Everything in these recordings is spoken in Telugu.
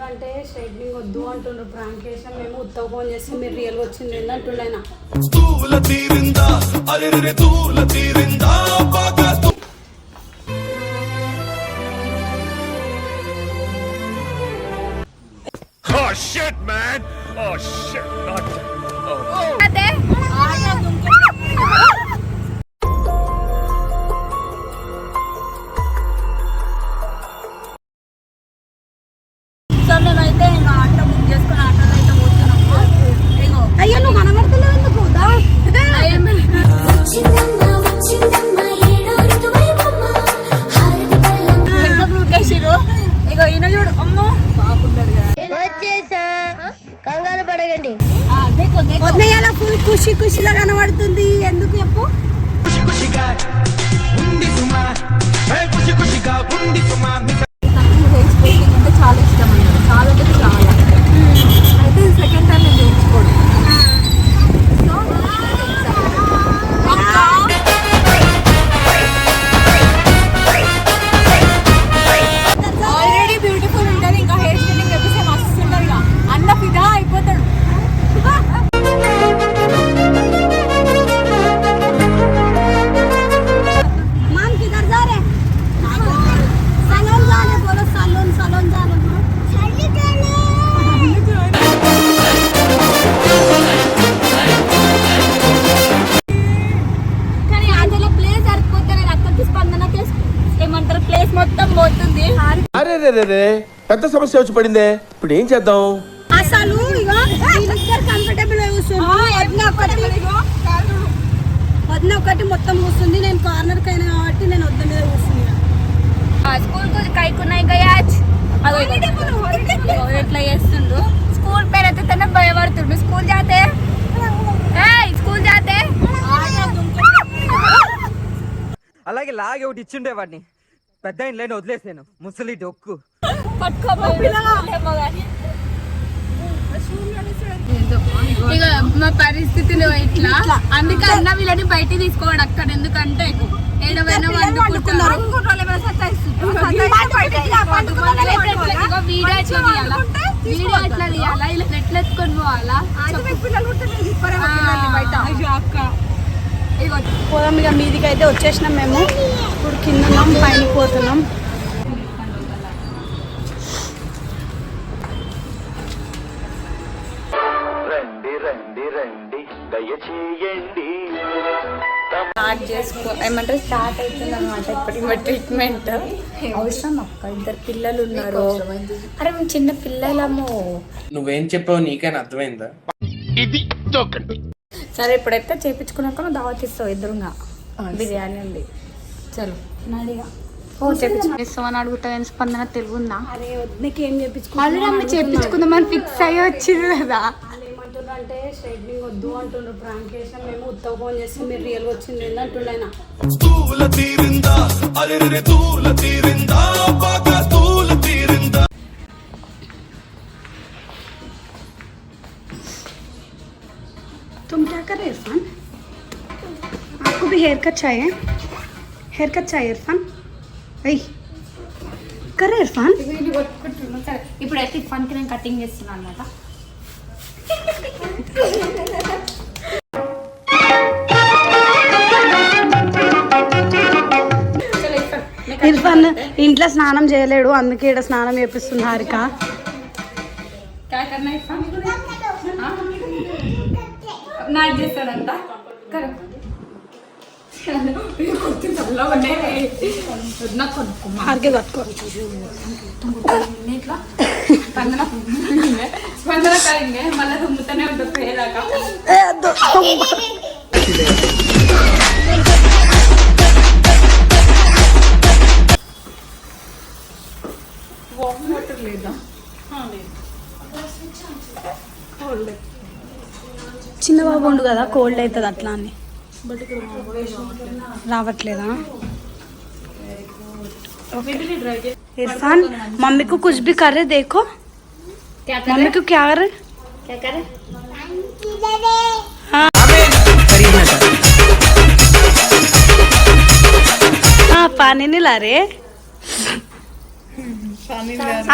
ఏమంటుండంటే స్ట్రైట్నింగ్ వద్దు అంటుండ్రు. ప్రాంక్ చేసాం మేము, ఉత్తవ ఫోన్ చేస్తే మీరు రియల్గా వచ్చింది ఏంటంటుండ ఆయన. Oh shit, man! Oh shit! Not. Oh. మేమైతే ఇంకా ఆటో బుక్ చేసుకుని ఆటోలో అయితే పోతున్నాము. అయ్యో నువ్వు కనబడుతున్నావు ఎందుకు? ఇగో ఈయన చూడు, అమ్మో కంగారు పడగండి. వదిలేయాల ఫుల్ ఖుషి ఖుషిలా కనబడుతుంది. ఎందుకు చెప్పు? అంటే చాలా ఇష్టం అన్నమాట. చాలా అంటే చాలా. అయితే సెకండ్ టైం నేను చేయించుకోండి. ఆల్రెడీ బ్యూటిఫుల్ ఉంటుంది. ఇంకా హెయిర్ స్టైలింగ్ చెప్పేసి మస్తు ఉంటుంది. ఇక అన్న ఫిదా అయిపోతాడు. కానీ అందులో ప్లేస్ సరిపోతే నేను అక్కడికి స్పందనకి ఏమంటారు ప్లేస్ మొత్తం పోతుంది. అరే రే రే రే పెద్ద సమస్య వచ్చి పడిందే. ఇప్పుడు ఏం చేద్దాం? అసలు కంఫర్టబుల్ వదిన ఒకటి మొత్తం కూర్చుంది. నేను కార్నర్ కైనా కాబట్టి నేను వద్ద మీద కూర్చుంది. స్కూల్ కు కైకున్నాయి గయాచ్ ఎట్లా చేస్తుండ్రు. స్కూల్ పేరు అయితే భయపడుతుండ్రు. స్కూల్ జాతే స్కూల్ జాతే అలాగే లాగే ఒకటి ఇచ్చిండే వాడిని. పెద్ద ఇంట్లో వదిలేసాను. ముసలి డొక్కు ఇక మా పరిస్థితులు ఇట్లా. అందుకే అన్న వీళ్ళని బయట తీసుకోవడం అక్కడ. ఎందుకంటే ఏడవైనా వండుకుంటున్నారు. వీడియో ఎట్లా తీయాలా? వీడియో ఎట్లా తీయాలా? ఇలా ఎట్లా ఎత్తుకొని పోవాలా? పోదాం ఇక మీదికి అయితే వచ్చేసినాం మేము. ఇప్పుడు కింద ఉన్నాం, పైన పోతున్నాం. స్టార్ట్ చేసుకో ఏమంటారు స్టార్ట్ అవుతుంది అనమాట. ఇప్పటికి మా ట్రీట్మెంట్ అవసరం అక్క. ఇద్దరు పిల్లలు ఉన్నారు. అరే మేము చిన్న పిల్లలము. నువ్వేం చెప్పావు నీకైనా అర్థమైందా? సరే ఇప్పుడైతే చేపించుకున్నాక నువ్వు దావత్ ఇస్తావు ఎదురుగా. బిర్యానీ ఉంది. చలో నాడిగా చేపించుకుని అడుగుతా. స్పందన తెలుగుందా? అరే వద్దుకి ఏం ఆల్రెడీ చేపించుకుందామని ఫిక్స్ అయ్యి వచ్చింది కదా. అంటే స్ట్రైట్నింగ్ వద్దు అంటుండ్రు. ప్రాంక్ చేసాం మేము, ఉత్తవ ఫోన్ చేస్తే మీరు రియల్గా వచ్చింది ఏంటంటుండ ఆయన. तुम क्या कर रहे इरफान? आपको भी हेयर कट चाहिए? हेयर कट चाहिए इरफान? ऐ कर रहे इरफान? ఇప్పుడైతే ఇర్ఫాన్కి నేను కటింగ్ చేస్తున్నాను అనమాట. ఇర్ఫాన్ ఇంట్లో స్నానం చేయలేడు, అందుకే ఇక్కడ స్నానం చేపిస్తుంది హారిక. నాకు చేస్తాడంట. హారిక కట్టుకో. స్పందన కరింగే మళ్ళీ తుమ్ముతూనే ఉంటుంది పేదాకా. చిన్న బాబు ఉండు కదా, కోల్డ్ అవుతుంది అట్లా అని. రావట్లేదా? इरफान मम्मी को कुछ भी कर रहे देखो. क्या कर मम्मी को क्या कर रहे? क्या करे? हाँ पानी नहीं ला रहे.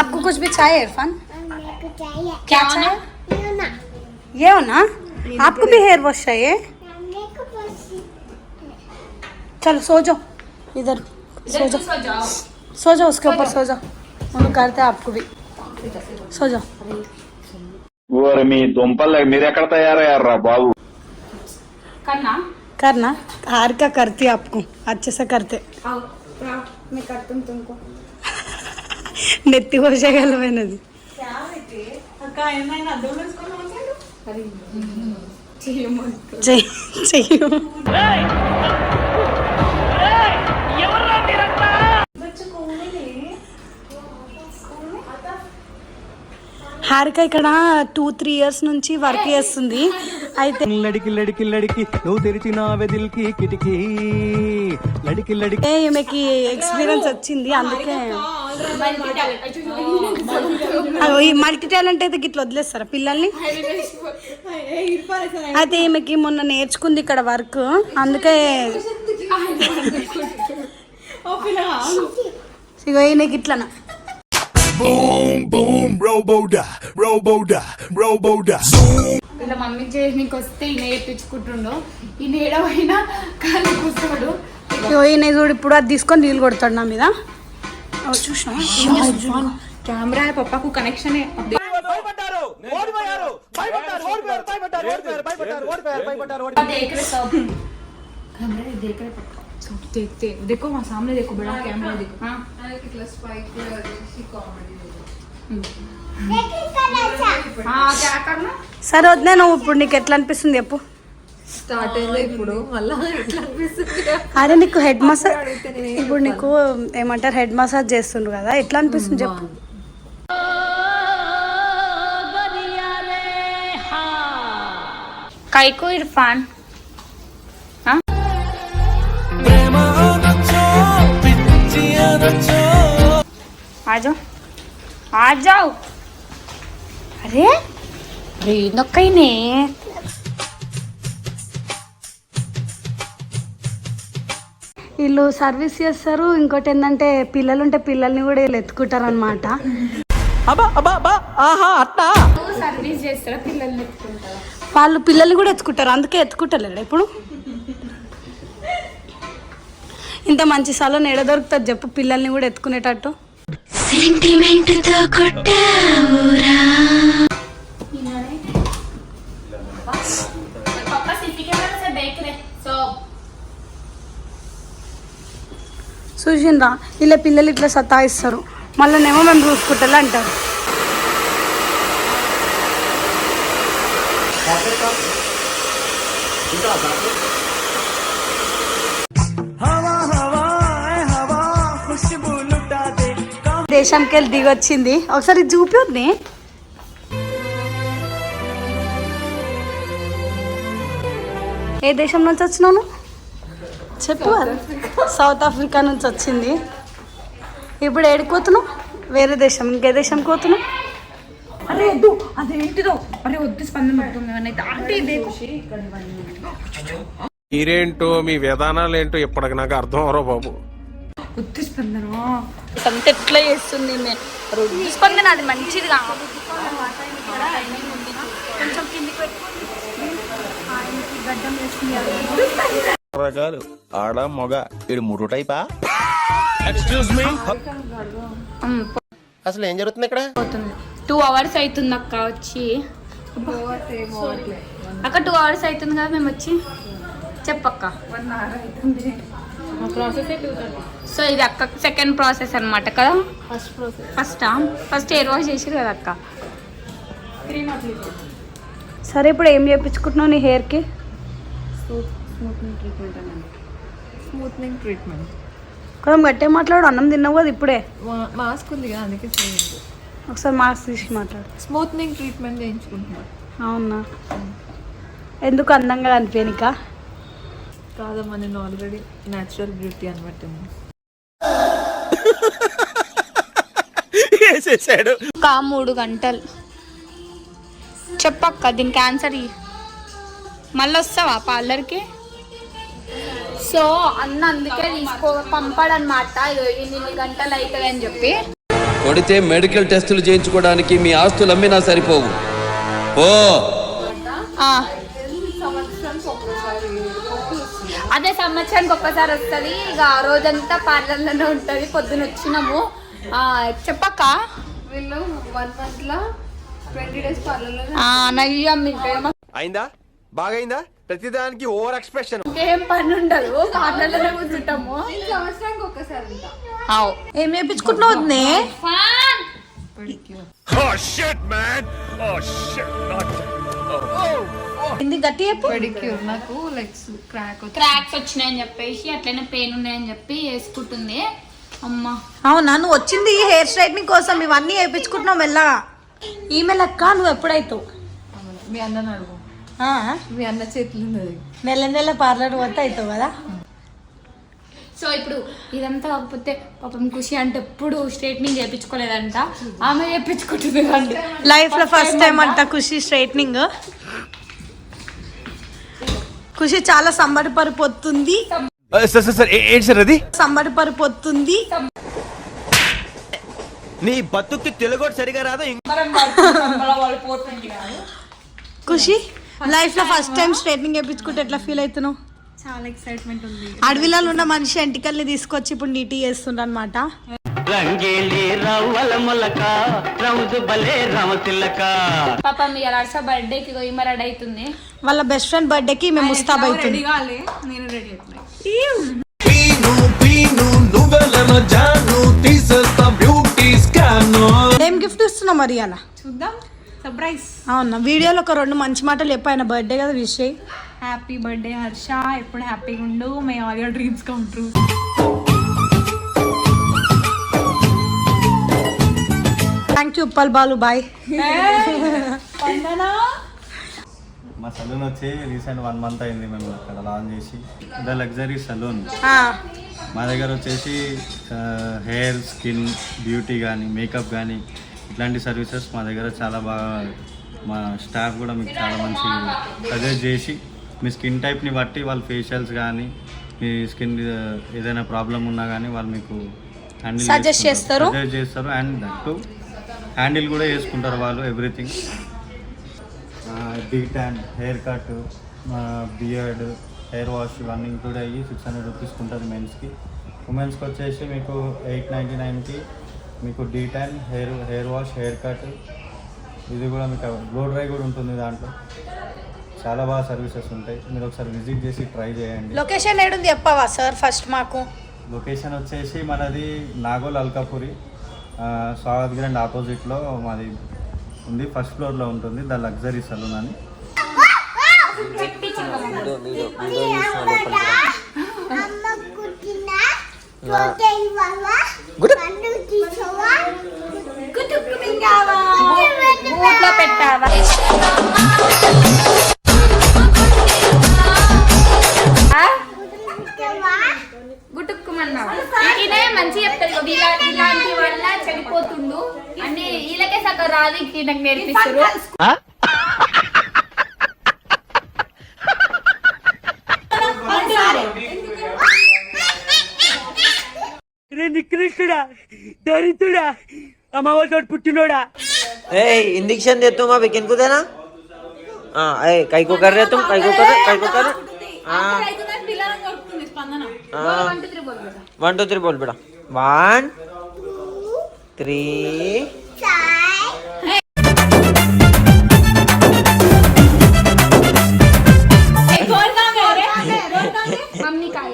आपको कुछ भी चाहिए इरफान? क्या चाहिए? ये हो ना, आपको भी हेयर वॉश चाहिए? चलो सो जाओ, इधर सो जाओ उसके ऊपर सो जाओ, हम करते हैं आपको भी, सो जाओ. ఓరి మీ దుంపలు మీరెక్కడ తయారయ్యారా బాబు करना हार का करती आपको अच्छे से करते. मैं करती हूँ तुमको. నెత్తి కోసేయగలమైనది. చెయ్యు. హారిక ఇక్కడ 2-3 years నుంచి వర్క్ చేస్తుంది. అయితే లడికి లడికి లడికి నువ్వు తెరిచిన వెదిల్కి కిటికీ లడికి లడికి ఈమెకి ఎక్స్పీరియన్స్ వచ్చింది, అందుకే ఈ మల్టీ టాలెంట్ అయితే గిట్ల వదిలేస్తారా పిల్లల్ని? అయితే ఈమెకి మొన్న నేర్చుకుంది ఇక్కడ వర్క్, అందుకే ఇగో ఈయనకి ఇట్లనా Boom, boom, Robo-da, Robo-da, Robo-da. ఇలా మమ్మీ చేయడానికి వస్తే ఈ నేర్పించుకుంటుండో ఈ నేడవైనా కానీ కూర్చోడు. ఇగో ఈయన చూడు ఇప్పుడు అది తీసుకొని నీళ్ళు కొడతాడు నా మీద. చూసా కెమెరా పప్పాకు కనెక్షన్ देखते देखो वहाँ सामने देखो बड़ा कैमरा देखो. हाँ हाँ क्या करना సరే వద్దే నువ్వు ఇప్పుడు నీకు ఎట్లా అనిపిస్తుంది చెప్పు. స్టార్ట్ అయిందా ఇప్పుడు మళ్ళా ఎట్లా అనిపిస్తుంది? అరే నీకు హెడ్ మసాజ్ ఇప్పుడు నీకు ఏమంటారు హెడ్ మసాజ్ చేస్తుండ్రు కదా, ఎట్లా అనిపిస్తుంది చెప్పు. काइको इरफान आ जाओ आ जाओ. अरे अरे नक्कईने వీళ్ళు సర్వీస్ చేస్తారు. ఇంకోటి ఏంటంటే పిల్లలు ఉంటే పిల్లల్ని కూడా వీళ్ళు ఎత్తుకుంటారు అనమాట. సర్వీస్ చేస్తారా పిల్లల్ని ఎత్తుకుంటారా? వాళ్ళు పిల్లల్ని కూడా ఎత్తుకుంటారు, అందుకే ఎత్తుకుంటలేడు ఇప్పుడు. ఇంత మంచి స్థలం ఎడ దొరుకుతుంది చెప్పు పిల్లల్ని కూడా ఎత్తుకునేటట్టు. చూసిండ్రా ఇలా పిల్లలు ఇట్లా సతాయిస్తారు, మళ్ళీనేమో మేము చూసుకుంటా అంటారు. దేశంకి వెళ్ళి దిగొచ్చింది, ఒకసారి చూపిద్ది. ఏ దేశం నుంచి వచ్చినావు చెప్పు. సౌత్ ఆఫ్రికా నుంచి వచ్చింది. ఇప్పుడు ఏడిపోతున్నావు? వేరే దేశం, ఇంకే దేశంకి పోతున్నావు? అరే వద్దు అదేంటిదో, అరే వద్దు స్పందన పడుతుంది అంటే మీరేంటో మీ విధానాలు ఏంటో ఇప్పటికి నాకు అర్థం అవరో బాబు. వద్దు స్పందన అంత ఎట్లా చేస్తుంది వద్దు స్పందన, అది మంచిది కాదు. కొంచెం కిందికి గడ్డం రకాలు ఆడ మొగ ఇడు మూడు టైపా. ఎక్స్క్యూజ్ మీ, అసలు ఏం జరుగుతుంది ఇక్కడ? 2 hours అవుతుంది అక్క వచ్చి. అక్క 2 hours అవుతుంది కదా మేము వచ్చి. చెప్పక్క 1 hour అవుతుంది. సో ఇది అక్క సెకండ్ ప్రాసెస్ అనమాట కదా. ఫస్ట్ హెయిర్ వాష్ చేసారు కదా అక్క. సరే ఇప్పుడు ఏం చేయించుకుంటున్నావు నీ హెయిర్కి? Smoothening treatment. కొంచెం గట్టే మాట్లాడు, అన్నం తిన్నావు కదా ఇప్పుడే. మాస్క్ ఉంది కదా అందుకే ఒకసారి మాస్క్ తీసి మాట్లాడు. స్మూత్నింగ్ ట్రీట్మెంట్ చేయించుకుంటున్నా. అవునా, ఎందుకు అందంగా అనిపించనికా? కాదమ్మా, నేను ఆల్రెడీ న్యాచురల్ బ్యూటీ అనబట్టింది. వేసేసాడు. 3 గంటలు చెప్పక్క దీనికి ఆన్సర్ మళ్ళీ వస్తావా పార్లర్కి? సో అన్న అందుకే పంపాడనమాట, ఇన్ని గంటలు అవుతుంది అని చెప్పి. కొడితే మెడికల్ టెస్టులు చేయించుకోవడానికి మీ ఆస్తులు అమ్మినా సరిపోవు. ఓ అదే సంవత్సరానికి ఒక్కసారి వస్తుంది. ఇక ఆ రోజంతా పార్లర్లోనే ఉంటుంది. పొద్దున వచ్చినాము. చెప్పక్క వీళ్ళు 1 month లో 20 days పార్లర్లో నయ్యం ఇంకేమో అయిందా బాగైందా ప్రతిదానికి ఓవర్ ఎక్స్ప్రెషన్ ఇంకేం పని ఉండదు. పార్లర్లోనే కూర్చుంటాము. సంవత్సరానికి ఒక్కసారి ఉంటా. ఏం వేయించుకుంటున్నావు వదినే? Oh shit man oh shit not ఇది గట్టి చెప్పు. పెడిక్యూర్ నాకు లెగ్స్ క్రాక్స్ వచ్చినాయని చెప్పేసి అట్లనే పెయిన్ ఉన్నాయని చెప్పి వేసుకుంటుంది. అమ్మా అవునా, నువ్వు వచ్చింది హెయిర్ స్ట్రైట్నింగ్ కోసం, ఇవన్నీ వేయించుకుంటున్నావు మెల్లగా. ఈమె లెక్క నువ్వు ఎప్పుడైతావు? మీ అన్నని అడుగు. మీ అన్న చేతులు ఉన్నది. నెల నెల పార్లర్ పోతే అవుతావు కదా. సో ఇప్పుడు ఇదంతా కాకపోతే పాపం ఖుషి అంటే ఎప్పుడు స్ట్రైట్నింగ్ చేయించుకోలేదంట. ఆమె చేయించుకుంటుంది అండి. లైఫ్ లో ఫస్ట్ టైం అంట ఖుషి స్ట్రైట్నింగ్. ఖుషి చాలా సంబడిపడిపోతుంది. సార్ ఏంటి సార్ అది సంబడిపడిపోతుంది. నీ బతుక్కి తెలుగు సరిగా రాదు ఖుషి లైఫ్ లో ఫస్ట్ టైం స్ట్రైట్నింగ్ చేయించుకుంటే ఎట్లా ఫీల్ అవుతున్నావు? చాలా ఎక్సైట్మెంట్ ఉంది. అడవిలో ఉన్న మనిషి ఎంటికల్ని తీసుకొచ్చి ఇప్పుడు నీటి చేస్తుండ అనమాట. పాపం మీ అలర్స బర్త్డేకి ఈమె రెడీ అవుతుంది. వాళ్ళ బెస్ట్ ఫ్రెండ్ బర్త్డేకి మేము ముస్తాబ్ అవుతుంది. నేను రెడీ అవుతున్నా. ఏం గిఫ్ట్ ఇస్తున్నావు మరి అలా? చూద్దాం. సర్ప్రైజ్. అవునా, వీడియోలో ఒక 2 మంచి మాటలు చెప్పు. ఆయన బర్త్డే కదా, విష్ చేయి. హ్యాపీ బర్త్డే హర్ష, ఎప్పుడు హ్యాపీగా ఉండు. May all your dreams come true. Thank you Uppal Balu, bye. మా సలూన్ వచ్చి రీసెంట్ 1 month అయింది మేము అక్కడ లాంచ్ చేసి. The luxury salon. మా దగ్గర వచ్చేసి హెయిర్, స్కిన్, బ్యూటీ కానీ, మేకప్ కానీ ఇట్లాంటి సర్వీసెస్ మా దగ్గర చాలా బాగా, మా స్టాఫ్ కూడా మీకు చాలా మంచి సజెస్ట్ చేసి మీ స్కిన్ టైప్ని బట్టి వాళ్ళు ఫేషియల్స్ కానీ, మీ స్కిన్ ఏదైనా ప్రాబ్లం ఉన్నా కానీ వాళ్ళు మీకు సజెస్ట్ చేస్తారు. అండ్ దట్టు హ్యాండిల్ కూడా చేసుకుంటారు వాళ్ళు everything. D-Tan, hair cut, beard, hair wash ఇవన్నీ ఇంక్లూడ్ అయ్యి 600 రూపీస్కి ఉంటుంది మెన్స్కి. ఉమెన్స్కి వచ్చేసి మీకు 899కి మీకు D-Tan, hair wash, hair cut, ఇది కూడా మీకు బ్లో డ్రై కూడా ఉంటుంది దాంట్లో. చాలా బాగా సర్వీసెస్ ఉంటాయి. మీరు ఒకసారి విజిట్ చేసి ట్రై చేయండి. లొకేషన్ ఏడుంది చెప్పవా సార్ ఫస్ట్ మాకు? లొకేషన్ వచ్చేసి మనది నాగోల్ అల్కాపురి, స్వాగత్ గ్రాండ్ ఆపోజిట్లో మాది ఉంది. ఫస్ట్ ఫ్లోర్లో ఉంటుంది ద లగ్జరీ సలూన్ అని. మంచిగా చెప్తారు. ఇలాంటి వల్ల చనిపోతుండు అని వీళ్ళకే సగం రాదు, నాకు నేర్పిస్తారు. నికృష్టుడా, దరిద్రుడా, అమ్మవారితో పుట్టినోడా. इंजेक्शन दे तुम अभी किनको देना? कई को कर रहे तुम? कई को कर रहे? 1 2 3 बोल बेटा. 1 3 मम्मी का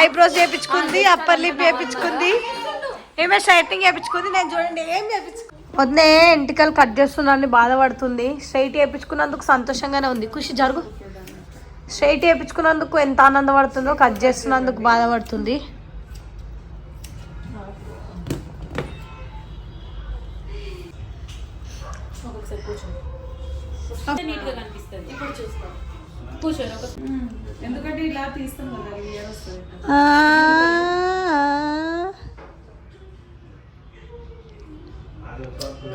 ఐబ్రోస్ చేయించుకుంది, అప్పర్ లిప్ చేయించుకుంది, ఏమే స్ట్రైట్నింగ్ చేయించుకుంది. నేను చూడండి ఏం చేయించుకుంది. వద్దే ఎంటికలు కట్ చేస్తున్నాను బాధపడుతుంది. స్ట్రైట్ చేయించుకున్నందుకు సంతోషంగానే ఉంది. ఖుషి జరుగు. స్ట్రైట్ చేయించుకున్నందుకు ఎంత ఆనందపడుతుందో, కట్ చేస్తున్నందుకు బాధపడుతుంది. ఎందుకంటే ఇలా తీస్తాం కదా, ఇయర్ వస్తుంది.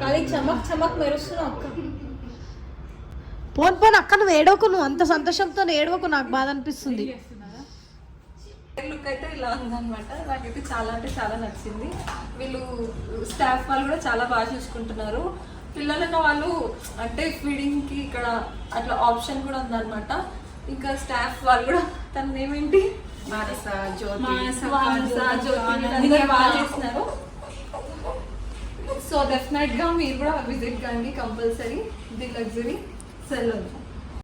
కానీ చమక్ చమక్ మెరుస్తున్నావు అక్క. పోను పోను అక్క నువ్వు ఏడవకు, నువ్వు అంత సంతోషంతో ఏడవకు, నాకు బాధ అనిపిస్తుంది. లుక్ అయితే ఇలా ఉందన్నమాట. నాకైతే చాలా అంటే చాలా నచ్చింది. వీళ్ళు స్టాఫ్ వాళ్ళు కూడా చాలా బాగా చూసుకుంటున్నారు. పిల్లలున్న వాళ్ళు అంటే ఫీడింగ్కి ఇక్కడ అట్లా ఆప్షన్ కూడా ఉందన్నమాట. ఇంకా స్టాఫ్ వాళ్ళు కూడా తన ఏమేంటి మానస జ్యోతి అందరూ బాగా చేస్తున్నారు. సో డెఫినెట్గా మీరు కూడా విజిట్ కండి కంపల్సరీ ది లగ్జరీ సెలూన్.